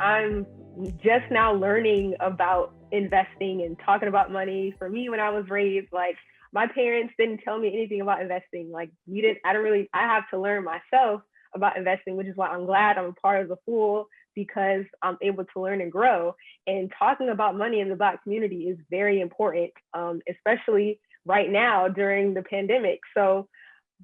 I'm just now learning about investing and talking about money. For me, when I was raised, like my parents didn't tell me anything about investing. Like you didn't, I don't really, I have to learn myself about investing, which is why I'm glad I'm a part of the Fool because I'm able to learn and grow. And talking about money in the Black community is very important, especially right now during the pandemic. So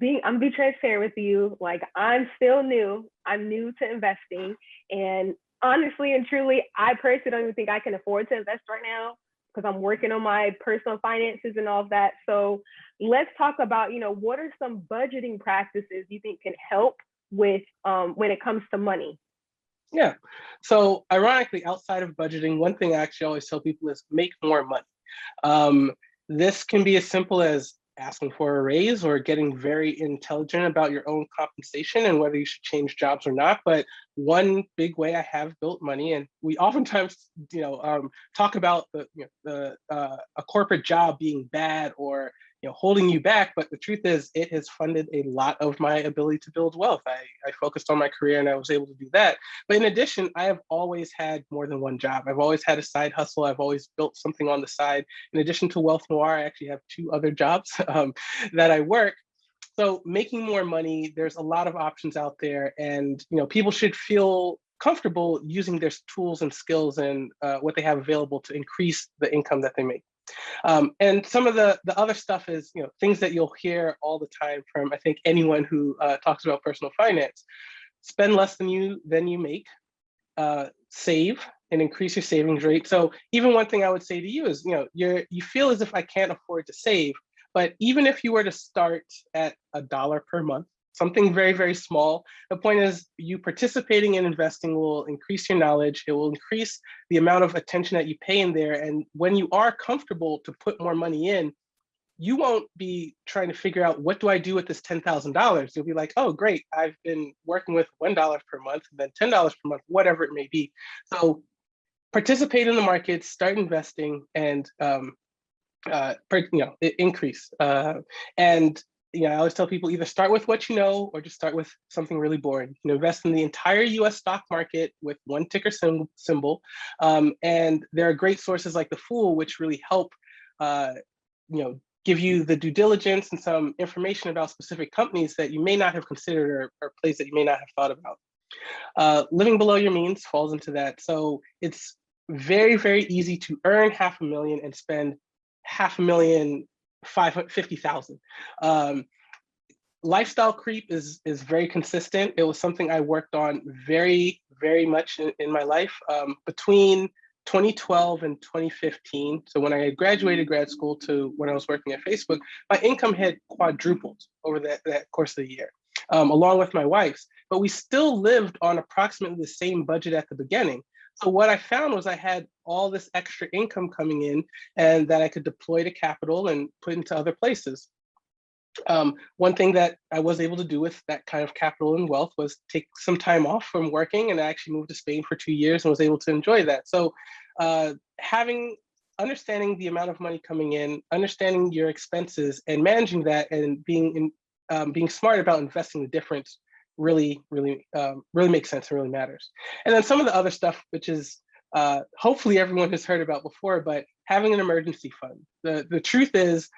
I'm gonna be transparent with you. Like I'm still new. I'm new to investing, and honestly and truly, I personally don't even think I can afford to invest right now because I'm working on my personal finances and all of that. So let's talk about, what are some budgeting practices you think can help with when it comes to money? Yeah. So ironically, outside of budgeting, one thing I actually always tell people is make more money. Um, this can be as simple as asking for a raise or getting very intelligent about your own compensation and whether you should change jobs or not. But one big way I have built money, and we oftentimes, talk about a corporate job being bad or holding you back, but the truth is it has funded a lot of my ability to build wealth. I focused on my career and I was able to do that. But in addition, I have always had more than one job. I've always had a side hustle. I've always built something on the side. In addition to Wealth Noir, I actually have two other jobs that I work. So making more money, there's a lot of options out there, and people should feel comfortable using their tools and skills and what they have available to increase the income that they make. And some of the other stuff is things that you'll hear all the time from I think anyone who talks about personal finance. Spend less than you make, save and increase your savings rate. So even one thing I would say to you is, you feel as if I can't afford to save, but even if you were to start at $1 per month, something very, very small, the point is you participating in investing will increase your knowledge. It will increase the amount of attention that you pay in there. And when you are comfortable to put more money in, you won't be trying to figure out what do I do with this $10,000. You'll be like, oh, great, I've been working with $1 per month, and then $10 per month, whatever it may be. So participate in the markets, start investing, and increase. And I always tell people either start with what you know or just start with something really boring. Invest in the entire U.S. stock market with one ticker symbol, and there are great sources like the Fool, which really help. Give you the due diligence and some information about specific companies that you may not have considered or plays that you may not have thought about. Living below your means falls into that. So it's very, very easy to earn $500,000 and spend $550,000. Lifestyle creep is very consistent. It was something I worked on very, very much in my life. Between 2012 and 2015, so when I had graduated grad school to when I was working at Facebook, my income had quadrupled over that course of the year, along with my wife's. But we still lived on approximately the same budget at the beginning. So what I found was I had all this extra income coming in and that I could deploy to capital and put into other places. One thing that I was able to do with that kind of capital and wealth was take some time off from working, and I actually moved to Spain for 2 years and was able to enjoy that. So understanding the amount of money coming in, understanding your expenses and managing that, and being smart about investing the difference really makes sense and really matters. And then some of the other stuff, which is hopefully everyone has heard about before, but having an emergency fund. The truth is,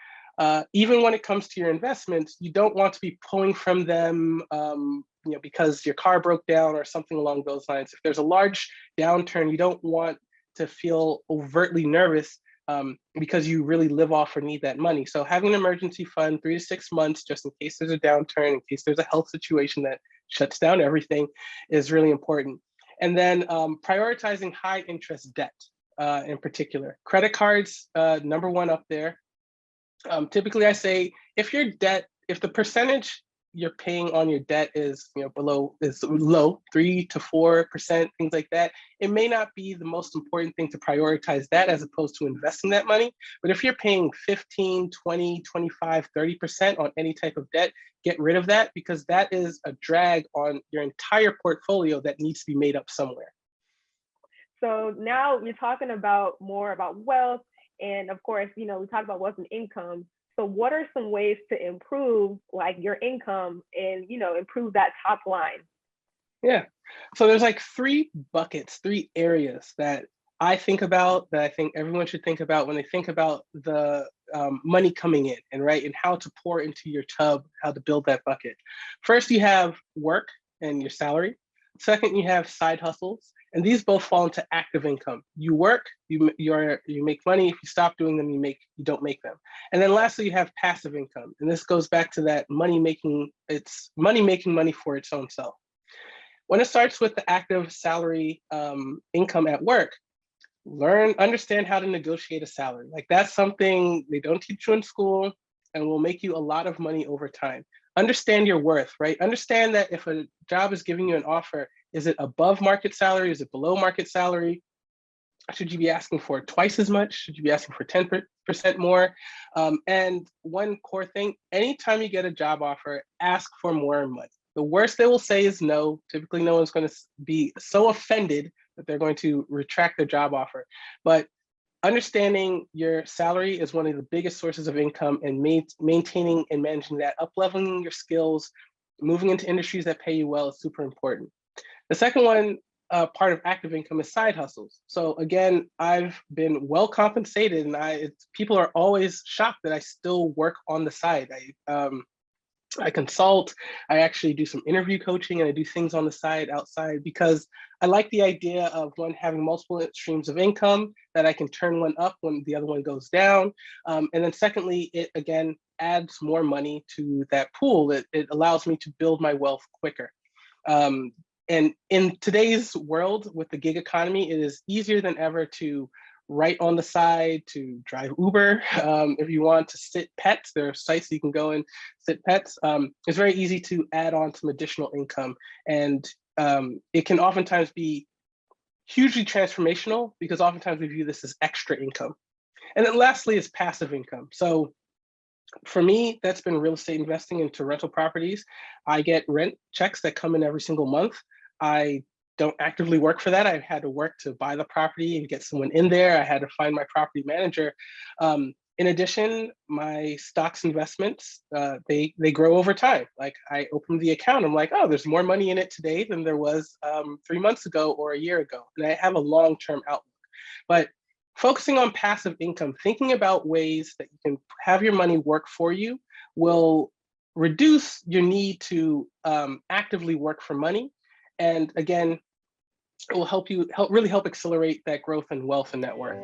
even when it comes to your investments, you don't want to be pulling from them because your car broke down or something along those lines. If there's a large downturn, you don't want to feel overtly nervous because you really live off or need that money. So having an emergency fund, 3 to 6 months, just in case there's a downturn, in case there's a health situation that shuts down everything, is really important. And then prioritizing high interest debt in particular. Credit cards, number one up there. Typically I say if the percentage you're paying on your debt is low, 3 to 4%, things like that, it may not be the most important thing to prioritize that as opposed to investing that money. But if you're paying 15, 20, 25, 30% on any type of debt, get rid of that, because that is a drag on your entire portfolio that needs to be made up somewhere. So now you're talking about more about wealth. And of course, we talk about wealth and income. So what are some ways to improve like your income and, improve that top line? Yeah. So there's like three buckets, three areas that I think about, that I think everyone should think about when they think about the money coming in, and right, and how to pour into your tub, how to build that bucket. First, you have work and your salary. Second, you have side hustles, and these both fall into active income. You work, you make money. If you stop doing them, you don't make them. And then lastly, you have passive income, and this goes back to that money making. It's money making money for its own self. When it starts with the active salary income at work, understand how to negotiate a salary. Like that's something they don't teach you in school and will make you a lot of money over time. Understand your worth, right? Understand that if a job is giving you an offer, is it above market salary? Is it below market salary? Should you be asking for twice as much? Should you be asking for 10% more? And one core thing, anytime you get a job offer, ask for more money. The worst they will say is no. Typically, no one's going to be so offended that they're going to retract their job offer. But understanding your salary is one of the biggest sources of income, and maintaining and managing that, up-leveling your skills, moving into industries that pay you well is super important. The second one, part of active income, is side hustles. So again, I've been well compensated, and people are always shocked that I still work on the side. I consult, I actually do some interview coaching, and I do things on the side outside because I like the idea of one having multiple streams of income that I can turn one up when the other one goes down. And then secondly, it again adds more money to that pool. It allows me to build my wealth quicker. And in today's world with the gig economy, it is easier than ever to write on the side, to drive Uber. If you want to sit pets, there are sites you can go and sit pets. It's very easy to add on some additional income. And it can oftentimes be hugely transformational because oftentimes we view this as extra income. And then lastly is passive income. So for me, that's been real estate investing into rental properties. I get rent checks that come in every single month. I don't actively work for that. I've had to work to buy the property and get someone in there. I had to find my property manager. In addition, my stocks investments, they grow over time. Like I open the account, I'm like, oh, there's more money in it today than there was 3 months ago or a year ago. And I have a long-term outlook. But focusing on passive income, thinking about ways that you can have your money work for you, will reduce your need to actively work for money. And again, it will help really help accelerate that growth and wealth and net worth.